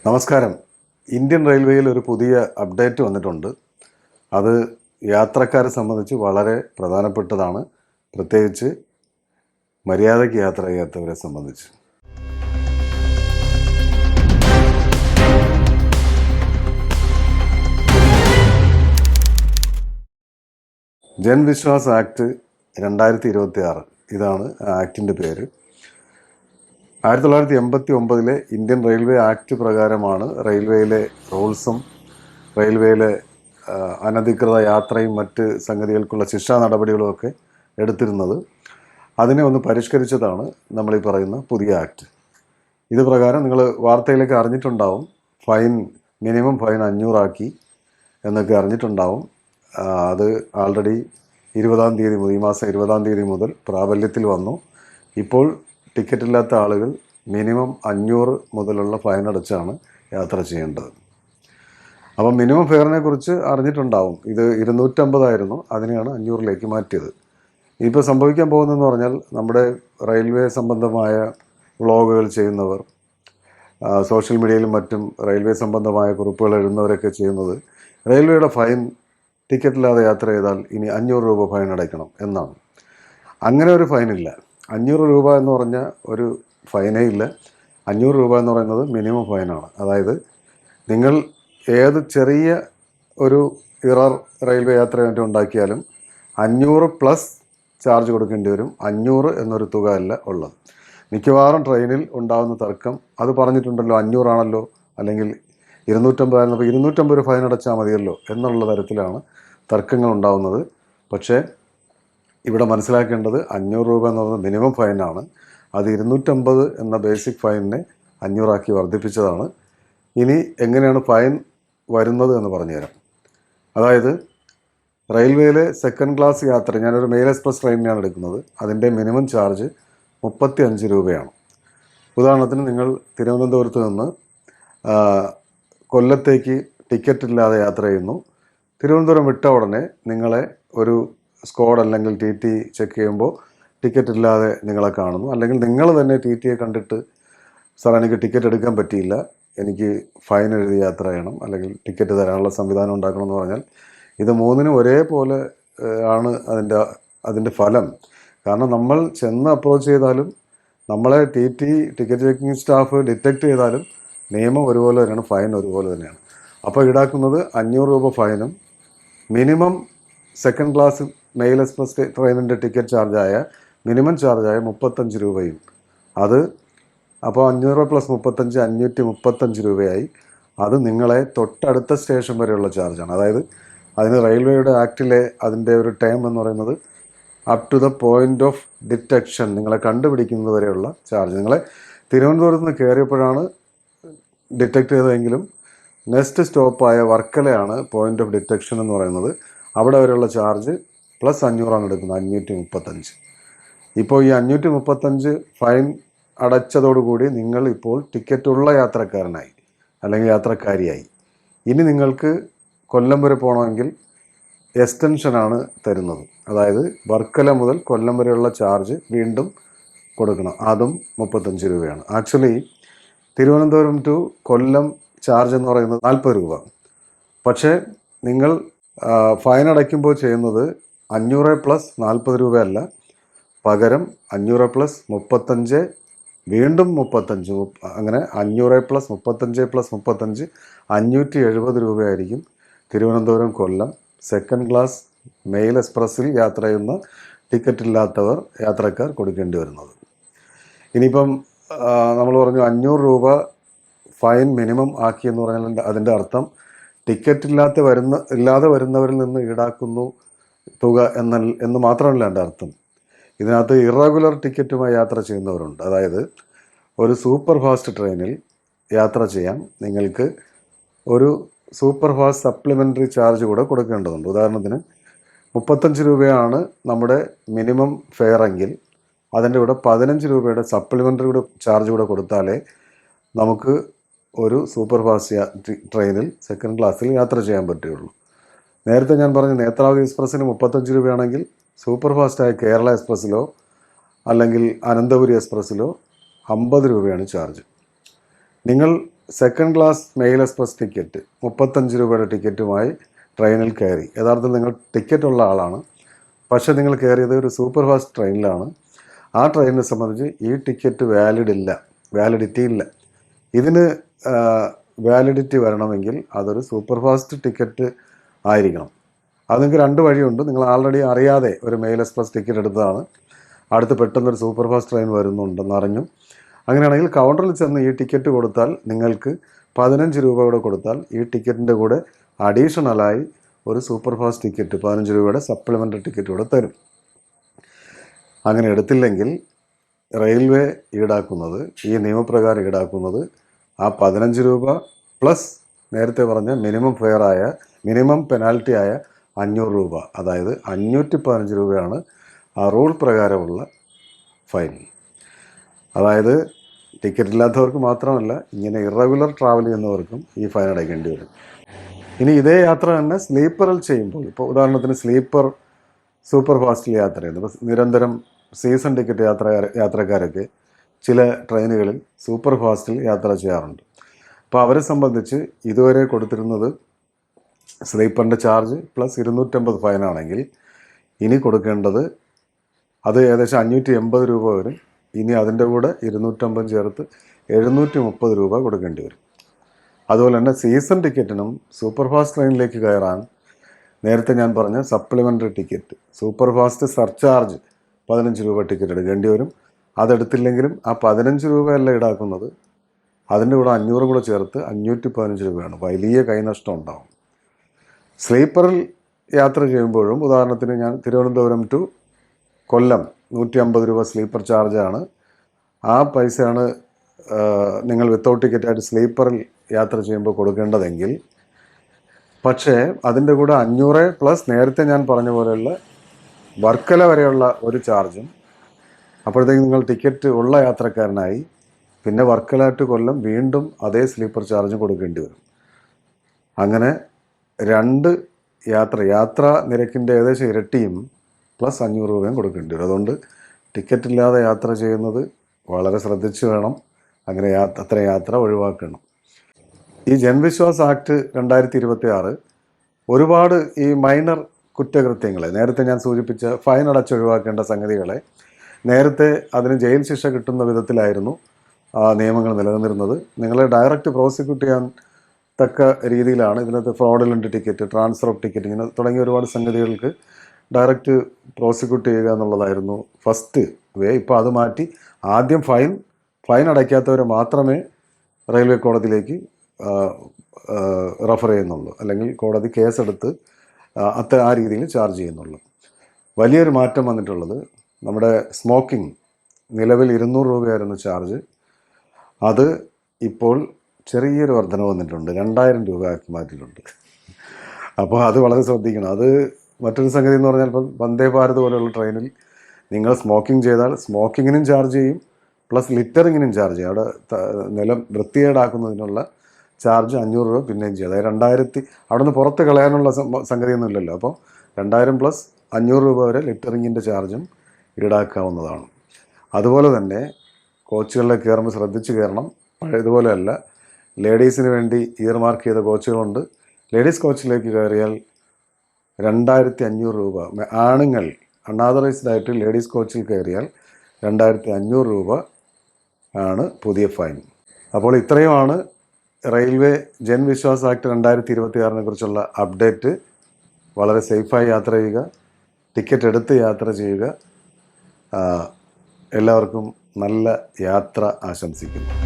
നമസ്കാരം. ഇന്ത്യൻ റെയിൽവേയിൽ ഒരു പുതിയ അപ്ഡേറ്റ് വന്നിട്ടുണ്ട്. അത് യാത്രക്കാരെ സംബന്ധിച്ച് വളരെ പ്രധാനപ്പെട്ടതാണ്, പ്രത്യേകിച്ച് മര്യാദയ്ക്ക് യാത്ര ചെയ്യാത്തവരെ സംബന്ധിച്ച്. ജൻ വിശ്വാസ് ആക്ട് 2026 ഇതാണ് ആക്ടിൻ്റെ പേര്. 1989 ഇന്ത്യൻ റെയിൽവേ ആക്ട് പ്രകാരമാണ് റെയിൽവേയിലെ റൂൾസും റെയിൽവേയിലെ അനധികൃത യാത്രയും മറ്റ് സംഗതികൾക്കുള്ള ശിക്ഷാ നടപടികളുമൊക്കെ എടുത്തിരുന്നത്. അതിനെ ഒന്ന് പരിഷ്കരിച്ചതാണ് നമ്മളീ പറയുന്ന പുതിയ ആക്ട്. ഇത് പ്രകാരം നിങ്ങൾ വാർത്തയിലൊക്കെ അറിഞ്ഞിട്ടുണ്ടാവും, മിനിമം ഫൈൻ 500 ആക്കി എന്നൊക്കെ അറിഞ്ഞിട്ടുണ്ടാവും. അത് ആൾറെഡി 20-ാം തീയതി മുതൽ, ഈ മാസം 20-ാം തീയതി മുതൽ പ്രാബല്യത്തിൽ വന്നു. ഇപ്പോൾ ടിക്കറ്റ് ഇല്ലാത്ത ആളുകൾ മിനിമം 500 മുതലുള്ള ഫൈൻ അടച്ചാണ് യാത്ര ചെയ്യേണ്ടത്. അപ്പം മിനിമം ഫെയറിനെ കുറിച്ച് അറിഞ്ഞിട്ടുണ്ടാവും. ഇത് 250 ആയിരുന്നു, അതിനെയാണ് 500ലേക്ക് മാറ്റിയത്. ഇപ്പോൾ സംഭവിക്കാൻ പോകുന്നതെന്ന് പറഞ്ഞാൽ, നമ്മുടെ റെയിൽവേ സംബന്ധമായ വ്ളോഗുകൾ ചെയ്യുന്നവർ, സോഷ്യൽ മീഡിയയിലും മറ്റും റെയിൽവേ സംബന്ധമായ കുറിപ്പുകൾ എഴുതുന്നവരൊക്കെ ചെയ്യുന്നത്, റെയിൽവേയുടെ ഫൈൻ ടിക്കറ്റില്ലാതെ യാത്ര ചെയ്താൽ ഇനി 500 രൂപ ഫൈൻ അടയ്ക്കണം എന്നാണ്. അങ്ങനെ ഒരു ഫൈനില്ല. 500 രൂപ എന്ന് പറഞ്ഞ ഒരു ഫൈനേ ഇല്ല. 500 രൂപ എന്ന് പറയുന്നത് മിനിമം ഫൈനാണ്. അതായത് നിങ്ങൾ ഏത് ചെറിയ ഒരു ഇറർ റെയിൽവേ യാത്ര വേണ്ടി ഉണ്ടാക്കിയാലും 500 പ്ലസ് ചാർജ് കൊടുക്കേണ്ടി വരും. 500 എന്നൊരു തുക അല്ല ഉള്ളത്. മിക്കവാറും ട്രെയിനിൽ ഉണ്ടാകുന്ന തർക്കം, അത് പറഞ്ഞിട്ടുണ്ടല്ലോ 500 ആണല്ലോ, അല്ലെങ്കിൽ 250 ആയിരുന്നപ്പോൾ 250 ഫൈൻ അടച്ചാൽ മതിയല്ലോ എന്നുള്ള തരത്തിലാണ് തർക്കങ്ങൾ ഉണ്ടാകുന്നത്. പക്ഷേ ഇവിടെ മനസ്സിലാക്കേണ്ടത് 500 രൂപ എന്ന് പറയുന്നത് മിനിമം ഫൈനാണ്. അത് 250 എന്ന ബേസിക് ഫൈനിനെ 500 ആക്കി വർദ്ധിപ്പിച്ചതാണ്. ഇനി എങ്ങനെയാണ് ഫൈൻ വരുന്നത് എന്ന് പറഞ്ഞുതരാം. അതായത് റെയിൽവേയിലെ സെക്കൻഡ് ക്ലാസ് യാത്ര, ഞാനൊരു മെയിൽ എക്സ്പ്രസ് ട്രെയിനിനാണ് എടുക്കുന്നത്, അതിൻ്റെ മിനിമം ചാർജ് 35 രൂപയാണ്. ഉദാഹരണത്തിന് നിങ്ങൾ തിരുവനന്തപുരത്ത് നിന്ന് കൊല്ലത്തേക്ക് ടിക്കറ്റ് ഇല്ലാതെ യാത്ര ചെയ്യുന്നു. തിരുവനന്തപുരം വിട്ട ഉടനെ നിങ്ങളെ ഒരു സ്ക്വാഡ് അല്ലെങ്കിൽ TT ചെക്ക് ചെയ്യുമ്പോൾ ടിക്കറ്റ് ഇല്ലാതെ നിങ്ങളെ കാണുന്നു. അല്ലെങ്കിൽ നിങ്ങൾ തന്നെ TTയെ കണ്ടിട്ട്, സാർ എനിക്ക് ടിക്കറ്റ് എടുക്കാൻ പറ്റിയില്ല, എനിക്ക് ഫൈൻ എഴുതി യാത്ര ചെയ്യണം, അല്ലെങ്കിൽ ടിക്കറ്റ് തരാനുള്ള സംവിധാനം ഉണ്ടാക്കണം എന്ന് പറഞ്ഞാൽ, ഇത് മൂന്നിനും ഒരേപോലെ ആണ് അതിൻ്റെ ഫലം. കാരണം നമ്മൾ ചെന്ന് അപ്രോച്ച് ചെയ്താലും, നമ്മളെ ടിക്കറ്റ് ചെക്കിങ് സ്റ്റാഫ് ഡിറ്റക്റ്റ് ചെയ്താലും നിയമം ഒരുപോലെ തന്നെയാണ്, ഫൈൻ ഒരുപോലെ തന്നെയാണ്. അപ്പോൾ ഈടാക്കുന്നത് 500 രൂപ ഫൈനും minimum second class mail express ട്രെയിനിൻ്റെ ടിക്കറ്റ് ചാർജായ മിനിമം ചാർജായ 35 രൂപയും. അത് അപ്പോൾ 500 പ്ലസ് 35 535 രൂപയായി. അത് നിങ്ങളെ തൊട്ടടുത്ത സ്റ്റേഷൻ വരെയുള്ള ചാർജാണ്. അതായത് അതിന് റെയിൽവേയുടെ ആക്ടിലെ അതിൻ്റെ ഒരു ടേം എന്ന് പറയുന്നത് up to the point of detection, നിങ്ങളെ കണ്ടുപിടിക്കുന്നത് വരെയുള്ള ചാർജ്. നിങ്ങളെ തിരുവനന്തപുരത്ത് നിന്ന് കയറിയപ്പോഴാണ് ഡിറ്റക്റ്റ് ചെയ്തതെങ്കിലും നെക്സ്റ്റ് സ്റ്റോപ്പായ വർക്കലയാണ് പോയിൻ്റ് ഓഫ് ഡിറ്റക്ഷൻ എന്ന് പറയുന്നത്. അവിടെ വരെയുള്ള ചാർജ് പ്ലസ് 500 എടുക്കുന്നത്, 535. ഇപ്പോൾ ഈ 535 ഫൈൻ അടച്ചതോടുകൂടി നിങ്ങൾ ഇപ്പോൾ ടിക്കറ്റുള്ള യാത്രക്കാരനായി അല്ലെങ്കിൽ യാത്രക്കാരിയായി. ഇനി നിങ്ങൾക്ക് കൊല്ലം വരെ പോകണമെങ്കിൽ എക്സ്റ്റൻഷനാണ് തരുന്നത്. അതായത് വർക്കല മുതൽ കൊല്ലം വരെയുള്ള ചാർജ് വീണ്ടും കൊടുക്കണം, അതും 35 രൂപയാണ്. Actually Thiruvananthapuram to Kollam charge എന്ന് പറയുന്നത് 40 രൂപ. പക്ഷേ നിങ്ങൾ ഫൈൻ അടയ്ക്കുമ്പോൾ ചെയ്യുന്നത് 500 പ്ലസ് 40 രൂപയല്ല, പകരം 500 പ്ലസ് 35 വീണ്ടും 35, അങ്ങനെ 500 പ്ലസ് 35 പ്ലസ് 35 570 രൂപയായിരിക്കും Thiruvananthapuram Kollam second class mail എക്സ്പ്രസ്സിൽ യാത്ര ചെയ്യുന്ന ടിക്കറ്റ് ഇല്ലാത്തവർ യാത്രക്കാർ കൊടുക്കേണ്ടി വരുന്നത്. ഇനിയിപ്പം നമ്മൾ പറഞ്ഞു 500 രൂപ ഫൈൻ മിനിമം ആക്കിയെന്ന് പറഞ്ഞാൽ അതിൻ്റെ അർത്ഥം ടിക്കറ്റ് ഇല്ലാതെ വരുന്നവരിൽ നിന്ന് ഈടാക്കുന്നു തുക എന്ന് മാത്രമല്ല എൻ്റെ അർത്ഥം. ഇതിനകത്ത് ഇറഗുലർ ടിക്കറ്റുമായി യാത്ര ചെയ്യുന്നവരുണ്ട്. അതായത് ഒരു സൂപ്പർ ഫാസ്റ്റ് ട്രെയിനിൽ യാത്ര ചെയ്യാൻ നിങ്ങൾക്ക് ഒരു സൂപ്പർ ഫാസ്റ്റ് സപ്ലിമെൻ്ററി ചാർജ് കൂടെ കൊടുക്കേണ്ടതുണ്ട്. ഉദാഹരണത്തിന് 35 രൂപയാണ് നമ്മുടെ മിനിമം ഫെയർ എങ്കിൽ അതിൻ്റെ കൂടെ 15 രൂപയുടെ സപ്ലിമെൻ്ററി ചാർജ് കൂടെ കൊടുത്താലേ നമുക്ക് ഒരു സൂപ്പർ ഫാസ്റ്റ് ട്രെയിനിൽ സെക്കൻഡ് ക്ലാസ്സിൽ യാത്ര ചെയ്യാൻ പറ്റുകയുള്ളൂ. നേരത്തെ ഞാൻ പറഞ്ഞു, നേത്രാവതി എക്സ്പ്രസ്സിന് 35 രൂപയാണെങ്കിൽ സൂപ്പർ ഫാസ്റ്റായ കേരള എക്സ്പ്രസ്സിലോ അല്ലെങ്കിൽ അനന്തപുരി എക്സ്പ്രസ്സിലോ 50 രൂപയാണ് ചാർജ്. നിങ്ങൾ second class mail express ticket 35 രൂപയുടെ ടിക്കറ്റുമായി ട്രെയിനിൽ കയറി. യഥാർത്ഥത്തിൽ നിങ്ങൾ ടിക്കറ്റ് ഉള്ള ആളാണ്, പക്ഷേ നിങ്ങൾ കയറിയത് ഒരു സൂപ്പർ ഫാസ്റ്റ് ട്രെയിനിലാണ്. ആ ട്രെയിനിനെ സംബന്ധിച്ച് ഈ ടിക്കറ്റ് വാലിഡിറ്റി ഇല്ല. ഇതിന് വാലിഡിറ്റി വരണമെങ്കിൽ അതൊരു സൂപ്പർ ഫാസ്റ്റ് ടിക്കറ്റ് ആയിരിക്കണം. അത് നിങ്ങൾക്ക് 2 വഴിയുണ്ട്. നിങ്ങൾ ആൾറെഡി അറിയാതെ ഒരു മെയിൽ എക്സ്പ്രസ് ടിക്കറ്റ് എടുത്തതാണ്, അടുത്ത് പെട്ടെന്നൊരു സൂപ്പർ ഫാസ്റ്റ് ട്രെയിൻ വരുന്നുണ്ടെന്ന് അറിഞ്ഞു. അങ്ങനെയാണെങ്കിൽ കൗണ്ടറിൽ ചെന്ന് ഈ ടിക്കറ്റ് കൊടുത്താൽ നിങ്ങൾക്ക് 15 രൂപ കൂടെ കൊടുത്താൽ ഈ ടിക്കറ്റിൻ്റെ കൂടെ അഡീഷണലായി ഒരു സൂപ്പർ ഫാസ്റ്റ് ടിക്കറ്റ് 15 രൂപയുടെ സപ്ലിമെൻ്ററി ടിക്കറ്റ് കൂടെ തരും. അങ്ങനെ എടുത്തില്ലെങ്കിൽ റെയിൽവേ ഈടാക്കുന്നത്, ഈ നിയമപ്രകാരം ഈടാക്കുന്നത് ആ 15 രൂപ പ്ലസ് നേരത്തെ പറഞ്ഞ മിനിമം പെനാൽറ്റി ആയ 500 രൂപ, അതായത് 515 രൂപയാണ് ആ റൂൾ പ്രകാരമുള്ള ഫൈൻ. അതായത് ടിക്കറ്റ് ഇല്ലാത്തവർക്ക് മാത്രമല്ല, ഇങ്ങനെ ഇറഗുലർ ട്രാവൽ ചെയ്യുന്നവർക്കും ഈ ഫൈൻ അടയ്ക്കേണ്ടി വരും. ഇനി ഇതേ യാത്ര തന്നെ സ്ലീപ്പറിൽ ചെയ്യുമ്പോൾ, ഇപ്പോൾ ഉദാഹരണത്തിന് സ്ലീപ്പർ സൂപ്പർ ഫാസ്റ്റിൽ യാത്ര ചെയ്യുന്നു. ഇപ്പോൾ നിരന്തരം സീസൺ ടിക്കറ്റ് യാത്രക്കാരൊക്കെ ചില ട്രെയിനുകളിൽ സൂപ്പർ ഫാസ്റ്റിൽ യാത്ര ചെയ്യാറുണ്ട്. അപ്പോൾ അവരെ സംബന്ധിച്ച് ഇതുവരെ കൊടുത്തിരുന്നത് സ്ലീപ്പറിൻ്റെ ചാർജ് പ്ലസ് 250 ഫൈനാണെങ്കിൽ ഇനി കൊടുക്കേണ്ടത് അത് ഏകദേശം 580 രൂപ വരും. ഇനി അതിൻ്റെ കൂടെ 250 ചേർത്ത് 730 രൂപ കൊടുക്കേണ്ടി വരും. അതുപോലെ തന്നെ സീസൺ ടിക്കറ്റിനും സൂപ്പർ ഫാസ്റ്റ് ട്രെയിനിലേക്ക് കയറാൻ നേരത്തെ ഞാൻ പറഞ്ഞ supplementary ticket super fast surcharge 15 രൂപ ടിക്കറ്റ് എടുക്കേണ്ടി വരും. അതെടുത്തില്ലെങ്കിലും ആ 15 രൂപയല്ല ഈടാക്കുന്നത്, അതിൻ്റെ കൂടെ 500 കൂടെ ചേർത്ത് 515 രൂപയാണ്. വലിയ കൈനഷ്ടം ഉണ്ടാവും. സ്ലീപ്പറിൽ യാത്ര ചെയ്യുമ്പോഴും ഉദാഹരണത്തിന് ഞാൻ തിരുവനന്തപുരം ടു കൊല്ലം 150 രൂപ സ്ലീപ്പർ ചാർജാണ്. ആ പൈസയാണ് നിങ്ങൾ വിത്തൗട്ട് ടിക്കറ്റായിട്ട് സ്ലീപ്പറിൽ യാത്ര ചെയ്യുമ്പോൾ കൊടുക്കേണ്ടതെങ്കിൽ, പക്ഷേ അതിൻ്റെ കൂടെ 500 പ്ലസ് നേരത്തെ ഞാൻ പറഞ്ഞ പോലെയുള്ള വർക്കല വരെയുള്ള ഒരു ചാർജും, അപ്പോഴത്തേക്ക് നിങ്ങൾ ടിക്കറ്റ് ഉള്ള യാത്രക്കാരനായി. പിന്നെ വർക്കല ടു കൊല്ലം വീണ്ടും അതേ സ്ലീപ്പർ ചാർജും കൊടുക്കേണ്ടി വരും. അങ്ങനെ 2 യാത്രാ നിരക്കിൻ്റെ ഏകദേശം ഇരട്ടിയും പ്ലസ് 500 രൂപയും കൊടുക്കേണ്ടി വരും. അതുകൊണ്ട് ടിക്കറ്റ് ഇല്ലാതെ യാത്ര ചെയ്യുന്നത് വളരെ ശ്രദ്ധിച്ച് വേണം. അങ്ങനെ അത്ര യാത്ര ഒഴിവാക്കണം. ഈ ജൻവിശ്വാസ് ആക്ട് 2026 ഒരുപാട് ഈ മൈനർ കുറ്റകൃത്യങ്ങളെ, നേരത്തെ ഞാൻ സൂചിപ്പിച്ച ഫൈൻ അടച്ചൊഴിവാക്കേണ്ട സംഗതികളെ, നേരത്തെ അതിന് ജയിൽ ശിക്ഷ കിട്ടുന്ന വിധത്തിലായിരുന്നു നിയമങ്ങൾ നിലനിന്നിരുന്നത്. നിങ്ങളെ ഡയറക്റ്റ് പ്രോസിക്യൂട്ട് ചെയ്യാൻ തക്ക രീതിയിലാണ് ഇതിനകത്ത് fraudulent ticket, transfer of ticket, ഇങ്ങനെ തുടങ്ങിയ ഒരുപാട് സംഗതികൾക്ക് ഡയറക്റ്റ് പ്രോസിക്യൂട്ട് ചെയ്യുക എന്നുള്ളതായിരുന്നു ഫസ്റ്റ് വേ. ഇപ്പോൾ അത് മാറ്റി ആദ്യം ഫൈൻ അടയ്ക്കാത്തവരെ മാത്രമേ റെയിൽവേ കോടതിയിലേക്ക് റെഫർ ചെയ്യുന്നുള്ളൂ, അല്ലെങ്കിൽ കോടതി കേസെടുത്ത് ആ രീതിയിൽ ചാർജ് ചെയ്യുന്നുള്ളൂ. വലിയൊരു മാറ്റം വന്നിട്ടുള്ളത് നമ്മുടെ സ്മോക്കിംഗ്. നിലവിൽ 200 രൂപയായിരുന്നു ചാർജ്, അത് ഇപ്പോൾ ചെറിയൊരു വർധന വന്നിട്ടുണ്ട്, 2000 രൂപ ആക്കി മാറ്റിയിട്ടുണ്ട്. അപ്പോൾ അത് വളരെ ശ്രദ്ധിക്കണം. അത് മറ്റൊരു സംഗതി എന്ന് പറഞ്ഞാൽ, ഇപ്പം വന്ദേ ഭാരത് പോലെയുള്ള ട്രെയിനിൽ നിങ്ങൾ സ്മോക്കിംഗ് ചെയ്താൽ സ്മോക്കിങ്ങിനും ചാർജ് ചെയ്യും, പ്ലസ് ലിറ്ററിങ്ങിനും ചാർജ് ചെയ്യും. അവിടെ നിലം വൃത്തികേടാക്കുന്നതിനുള്ള ചാർജ് 500 രൂപ പിന്നെയും ചെയ്യും. അതായത് 2000 അവിടെ നിന്ന് പുറത്ത് കളയാനുള്ള സംഗതിയൊന്നും ഇല്ലല്ലോ. അപ്പോൾ 2000 പ്ലസ് 500 രൂപ വരെ ലിറ്ററിങ്ങിൻ്റെ ചാർജും ഈടാക്കാവുന്നതാണ്. അതുപോലെ തന്നെ കോച്ചുകളിലേക്ക് കയറുമ്പോൾ ശ്രദ്ധിച്ച് കയറണം. പഴയതുപോലെയല്ല, ലേഡീസിന് വേണ്ടി ഇയർമാർക്ക് ചെയ്ത കോച്ചുകളുണ്ട്. ലേഡീസ് കോച്ചിലേക്ക് കയറിയാൽ 2500 രൂപ. ആണുങ്ങൾ അൺആതറൈസ്ഡ് ആയിട്ട് ലേഡീസ് കോച്ചിൽ കയറിയാൽ 2500 രൂപ ആണ് പുതിയ ഫൈൻ. അപ്പോൾ ഇത്രയുമാണ് റെയിൽവേ ജൻവിശ്വാസ് ആക്ട് 2026 കുറിച്ചുള്ള അപ്ഡേറ്റ്. വളരെ സേഫായി യാത്ര ചെയ്യുക, ടിക്കറ്റ് എടുത്ത് യാത്ര ചെയ്യുക. എല്ലാവർക്കും നല്ല യാത്ര ആശംസിക്കുന്നു.